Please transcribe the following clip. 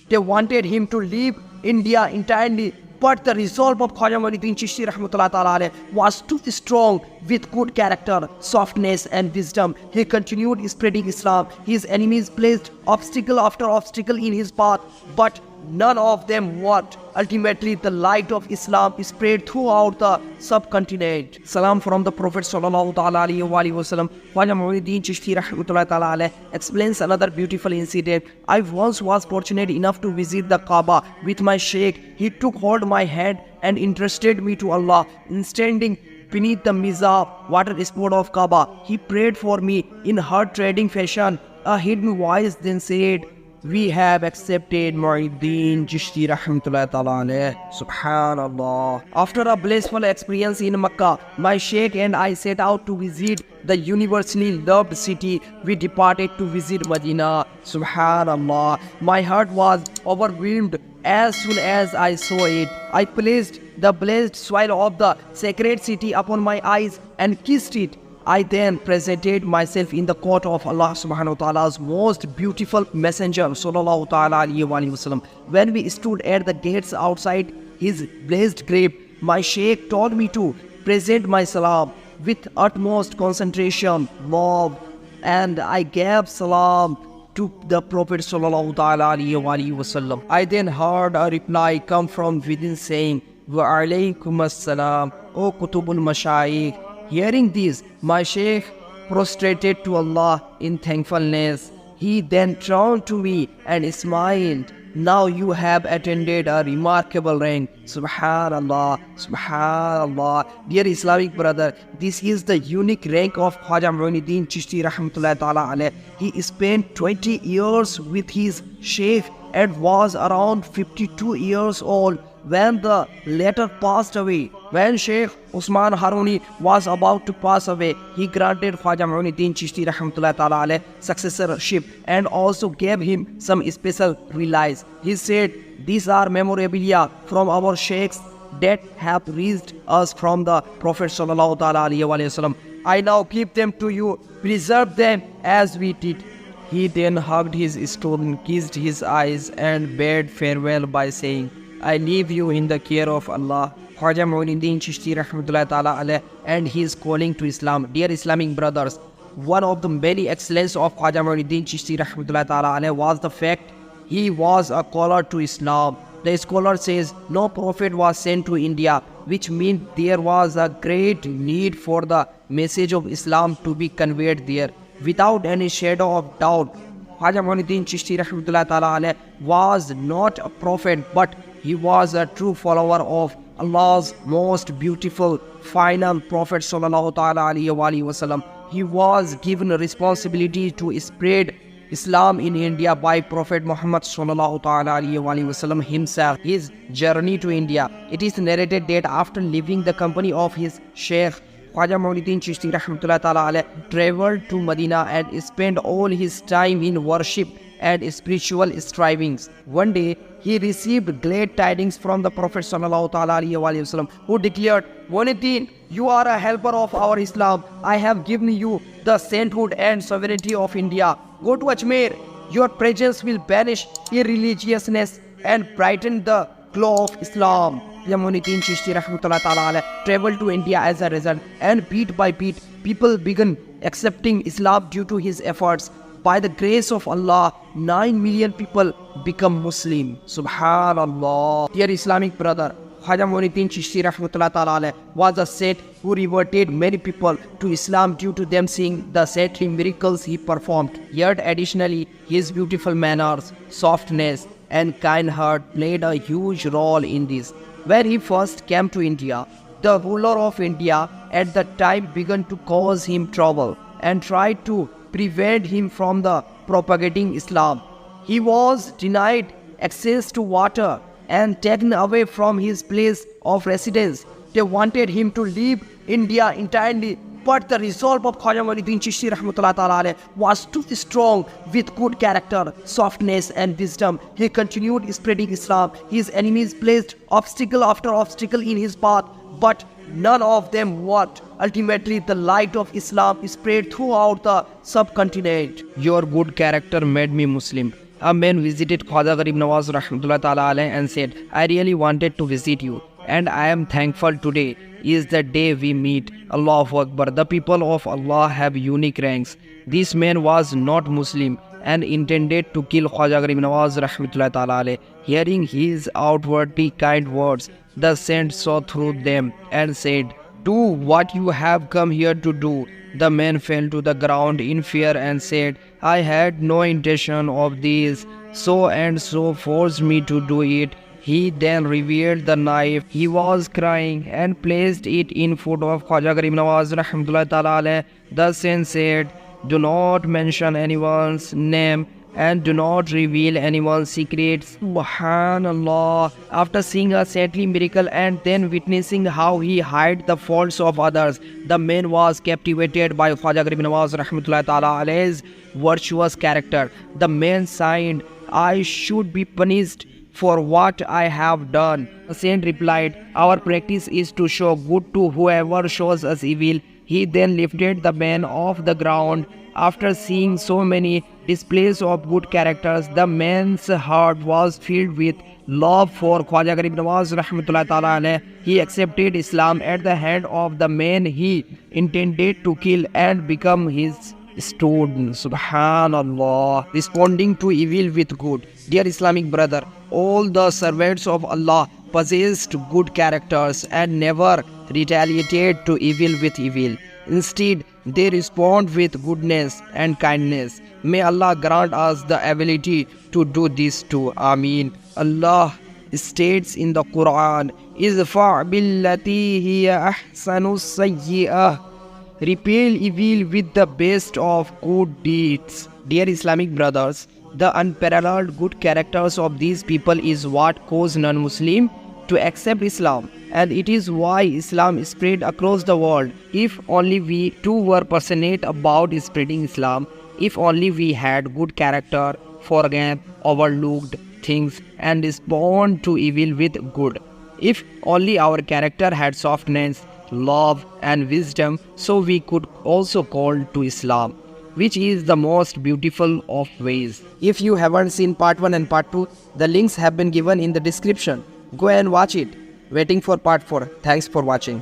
They wanted him to leave India entirely, but the resolve of Khwaja Muinuddin Chishti rahmatullah ta'ala alayh was too strong. With good character, softness and wisdom, he continued spreading Islam. His enemies placed obstacle after obstacle in his path, but none of them worked. Ultimately, the light of Islam spread throughout the subcontinent. Salam from the Prophet sallallahu alaihi wasallam. Khwaja Muinuddin Chishti rahmatullah ta'ala alayh explains another beautiful incident. I once was fortunate enough to visit the Kaaba with my sheikh. He took hold my hand and interested me to Allah. Standing beneath the mizab, water spout of Kaaba, he prayed for me in heart-treading fashion. A hidden voice then said, "We have accepted Muinuddin Chishti rahmatullah ta'ala alayh." Subhanallah. After a blissful experience in Makkah, my sheikh and I set out to visit the universally loved city. We departed to visit Medina. Subhanallah. My heart was overwhelmed as soon as I saw it. I placed the blessed soil of the sacred city upon my eyes and kissed it. I then presented myself in the court of Allah subhanahu wa ta'ala's most beautiful messenger sallallahu ta'ala alayhi wa sallam. When we stood at the gates outside his blessed grave, my sheikh told me to present my salam with utmost concentration, love, and I gave salam to the Prophet sallallahu ta'ala alayhi wa sallam. I then heard a reply come from within saying, "Wa alaykum as-salam, O kutubul mashayikh." Hearing this, my sheikh prostrated to Allah in thankfulness. He then turned to me and smiled. "Now you have attended a remarkable rank." Subhanallah, Subhanallah. Dear Islamic brother, this is the unique rank of Khwaja Muinuddin Chishti rahmatullah ta'ala alayh. He spent 20 years with his sheikh and was around 52 years old when the latter passed away. When Sheikh Usman Haruni was about to pass away, he granted Khwaja Muinuddin Chishti rahmatullah ta'ala alayh successorship and also gave him some special relics. He said, "These are memorabilia from our sheikhs that have reached us from the Prophet sallallahu ta'ala alayhi wa sallam. I now give them to you. Preserve them as we did." He then hugged his stone, kissed his eyes and bade farewell by saying, "I leave you in the care of Allah." Khwaja Muinuddin Chishti rahmatullah ta'ala alayh and his calling to Islam. Dear Islamic brothers, one of the many excellences of Khwaja Muinuddin Chishti rahmatullah ta'ala alayh was the fact he was a caller to Islam. The scholar says no prophet was sent to India, which means there was a great need for the message of Islam to be conveyed there. Without any shadow of doubt, Khwaja Muinuddin Chishti rahmatullah ta'ala alayh was not a prophet, but he was a true follower of Allah's most beautiful final Prophet sallallahu ta'ala alayhi wa sallam. He was given a responsibility to spread Islam in India by Prophet Muhammad sallallahu ta'ala alayhi wa sallam himself. His journey to India. It is narrated that after leaving the company of his sheikh, Khwaja Muinuddin Chishti rahmatullah ta'ala alayh traveled to Medina and spent all his time in worship and spiritual strivings. One day, he received glad tidings from the Prophet sallallahu ta'ala alayhi wa sallam, who declared, "Muinuddin, you are a helper of our Islam. I have given you the sainthood and sovereignty of India. Go to Ajmal. Your presence will banish irreligiousness and brighten the glow of Islam." Muinuddin Chishti rahmatullah ta'ala alayh traveled to India as a result, and bit by bit, people began accepting Islam due to his efforts. By the grace of Allah, 9 million people become Muslim. Subhanallah. Dear Islamic brother, Khwaja Muinuddin Chishti rahmatullah ta'ala alayh was a saint who reverted many people to Islam due to them seeing the saintly miracles he performed. Yet additionally, his beautiful manners, softness and kind heart played a huge role in this. When he first came to India, the ruler of India at that time began to cause him trouble and tried to prevent him from the propagating Islam. He was denied access to water and taken away from his place of residence. They wanted him to leave India entirely, but the resolve of Khwaja Muinuddin Chishti rahmatullah ta'ala alayh was too strong. With good character, softness and wisdom, he continued spreading Islam. His enemies placed obstacle after obstacle in his path, but none of them worked. Ultimately, the light of Islam spread throughout the subcontinent. Your good character made me Muslim. A man visited Khwaja Garib Nawaz Rahmatullah Ta'ala alayhi and said, I really wanted to visit you and I am thankful today is the day we meet. Allahu Akbar. The people of Allah have unique ranks. This man was not Muslim and intended to kill Khwaja Garib Nawaz Rahmatullah Ta'ala alayhi. Hearing his outwardly kind words, the saint saw through them and said, do what you have come here to do. The man fell to the ground in fear and said, I had no intention of this, so and so forced me to do it. He then revealed the knife. He was crying and placed it in foot of Khwaja Garib Nawaz Rahmatullah Ta'ala alayhi. The saint said, do not mention anyone's name and do not reveal anyone's secrets. Subhanallah. After seeing a saintly miracle and then witnessing how he hid the faults of others, the man was captivated by Khwaja Garib Nawaz Rahmatullah Ta'ala alayhi's virtuous character. The man signed, I should be punished for what I have done. The saint replied, our practice is to show good to whoever shows us evil. He then lifted the man off the ground. After seeing so many displays of good characters, the man's heart was filled with love for Khwaja Garib Nawaz Rahmatullah Ta'ala alayhi. He accepted Islam at the hand of the man he intended to kill and become his student. Subhanallah. Responding to evil with good. Dear Islamic brother, all the servants of Allah possessed good characters and never retaliated to evil with evil. Instead, they respond with goodness and kindness. May Allah grant us the ability to do this too. Ameen. Allah states in the Quran, Izfa' billati hiya ahsanu sayyi'ah. Repel evil with the best of good deeds. Dear Islamic brothers, the unparalleled good characters of these people is what caused non-Muslim to accept Islam, and it is why Islam spread across the world. If only we too were passionate about spreading Islam, if only we had good character, forget overlooked things and respond to evil with good. If only our character had softness, love and wisdom, so we could also call to Islam, which is the most beautiful of ways. If you haven't seen part 1 and part 2, the links have been given in the description. Go and watch it. Waiting for part 4. Thanks for watching.